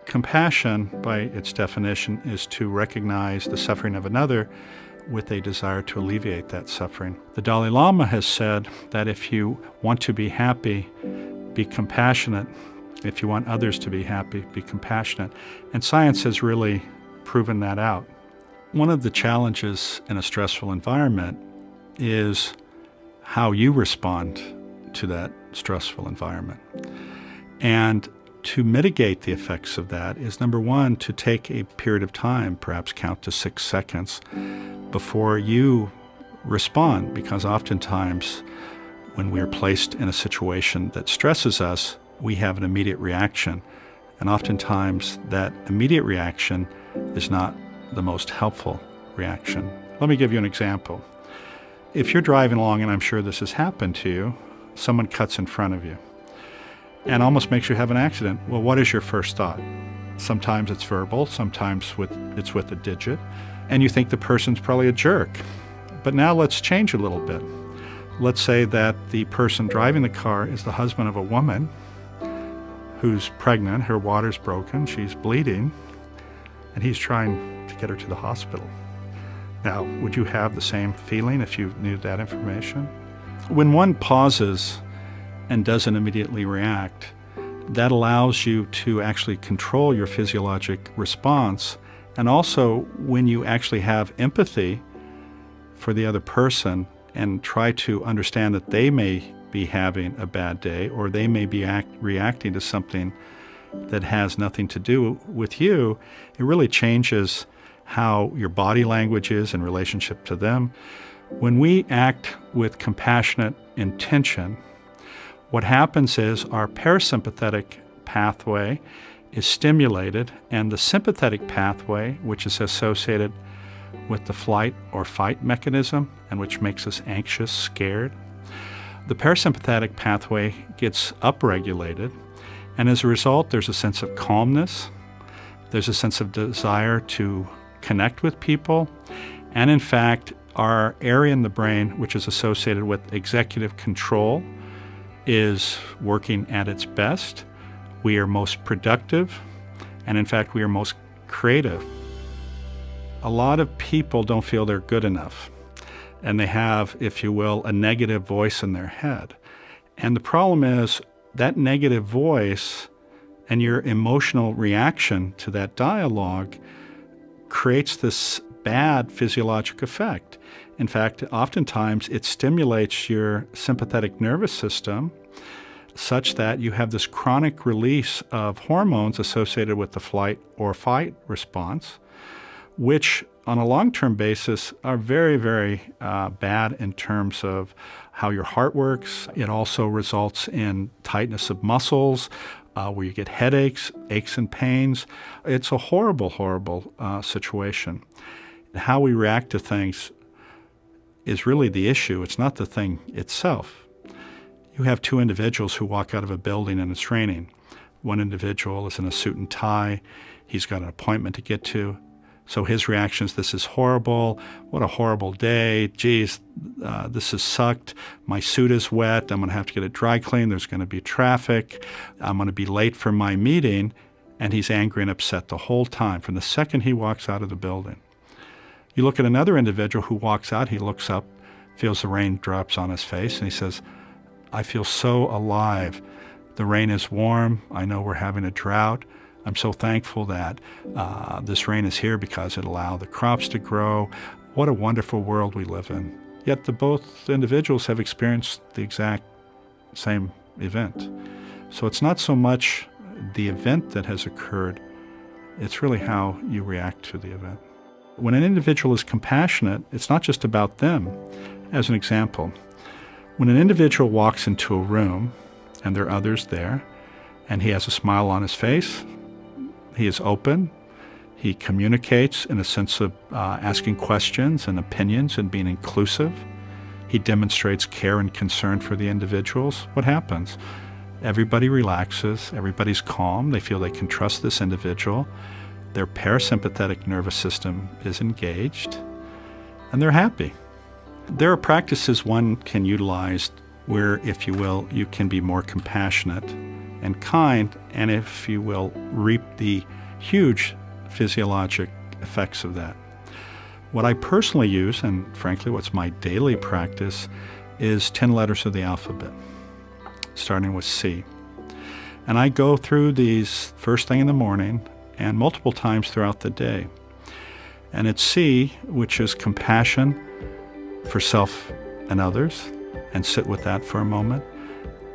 Compassion, by its definition, is to recognize the suffering of another with a desire to alleviate that suffering. The Dalai Lama has said that if you want to be happy, be compassionate. If you want others to be happy, be compassionate. And science has really proven that out. One of the challenges in a stressful environment is how you respond to that stressful environment. And to mitigate the effects of that is, number one, to take a period of time, perhaps count to 6 seconds, before you respond, because oftentimes when we are placed in a situation that stresses us, we have an immediate reaction. And oftentimes that immediate reaction is not the most helpful reaction. Let me give you an example. If you're driving along, and I'm sure this has happened to you, someone cuts in front of you and almost makes you have an accident. Well, what is your first thought? Sometimes it's verbal, sometimes it's with a digit, and you think the person's probably a jerk. But now let's change a little bit. Let's say that the person driving the car is the husband of a woman who's pregnant, her water's broken, she's bleeding, and he's trying to get her to the hospital. Now, would you have the same feeling if you knew that information? When one pauses and doesn't immediately react, that allows you to actually control your physiologic response. And also, when you actually have empathy for the other person and try to understand that they may be having a bad day, or they may be reacting to something that has nothing to do with you, it really changes how your body language is in relationship to them. When we act with compassionate intention, what happens is our parasympathetic pathway is stimulated, and the sympathetic pathway, which is associated with the flight or fight mechanism and which makes us anxious, scared, the parasympathetic pathway gets upregulated, and as a result, there's a sense of calmness, there's a sense of desire to connect with people, and in fact, our area in the brain, which is associated with executive control, is working at its best. We are most productive, and in fact, we are most creative. A lot of people don't feel they're good enough, and they have, if you will, a negative voice in their head. And the problem is that negative voice and your emotional reaction to that dialogue creates this bad physiologic effect. In fact, oftentimes it stimulates your sympathetic nervous system such that you have this chronic release of hormones associated with the flight or fight response, which on a long-term basis are very, very bad in terms of how your heart works. It also results in tightness of muscles, where you get headaches, aches and pains. It's a horrible, horrible situation. How we react to things is really the issue. It's not the thing itself. You have two individuals who walk out of a building and it's raining. One individual is in a suit and tie. He's got an appointment to get to. So his reaction is, this is horrible. What a horrible day. Geez, this has sucked. My suit is wet. I'm going to have to get it dry cleaned. There's going to be traffic. I'm going to be late for my meeting. And he's angry and upset the whole time from the second he walks out of the building. You look at another individual who walks out. He looks up, feels the rain drops on his face, and he says, I feel so alive. The rain is warm. I know we're having a drought. I'm so thankful that this rain is here because it allowed the crops to grow. What a wonderful world we live in. Yet both individuals have experienced the exact same event. So it's not so much the event that has occurred, it's really how you react to the event. When an individual is compassionate, it's not just about them. As an example, when an individual walks into a room and there are others there, and he has a smile on his face, he is open, he communicates in a sense of asking questions and opinions and being inclusive. He demonstrates care and concern for the individuals. What happens? Everybody relaxes, everybody's calm, they feel they can trust this individual, their parasympathetic nervous system is engaged, and they're happy. There are practices one can utilize where, if you will, you can be more compassionate and kind, and if you will, reap the huge physiologic effects of that. What I personally use, and frankly what's my daily practice, is 10 letters of the alphabet, starting with C. And I go through these first thing in the morning and multiple times throughout the day. And it's C, which is compassion for self and others, and sit with that for a moment.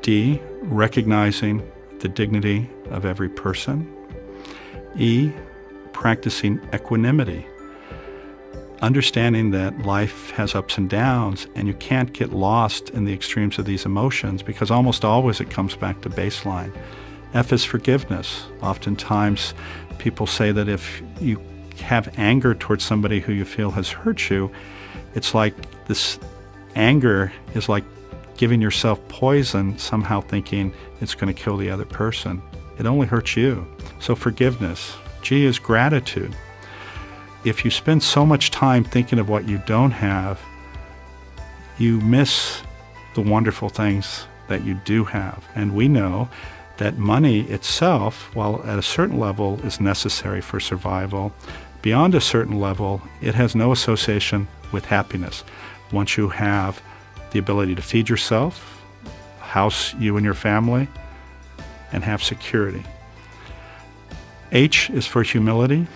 D, recognizing the dignity of every person. E, practicing equanimity, understanding that life has ups and downs, and you can't get lost in the extremes of these emotions because almost always it comes back to baseline. F is forgiveness. Oftentimes people say that if you have anger towards somebody who you feel has hurt you, it's like this anger is like giving yourself poison, somehow thinking it's going to kill the other person. It only hurts you. So forgiveness. G is gratitude. If you spend so much time thinking of what you don't have, you miss the wonderful things that you do have. And we know that money itself, while at a certain level is necessary for survival, beyond a certain level, it has no association with happiness. Once you have the ability to feed yourself, house you and your family, and have security. H is for humility,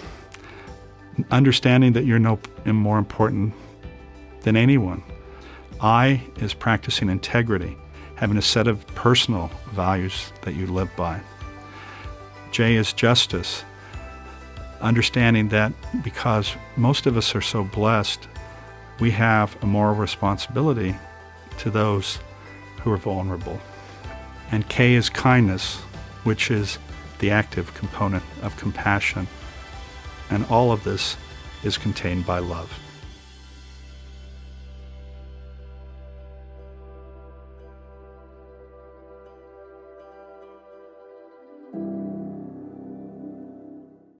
understanding that you're no more important than anyone. I is practicing integrity, having a set of personal values that you live by. J is justice, understanding that because most of us are so blessed, we have a moral responsibility to those who are vulnerable. And K is kindness, which is the active component of compassion. And all of this is contained by love.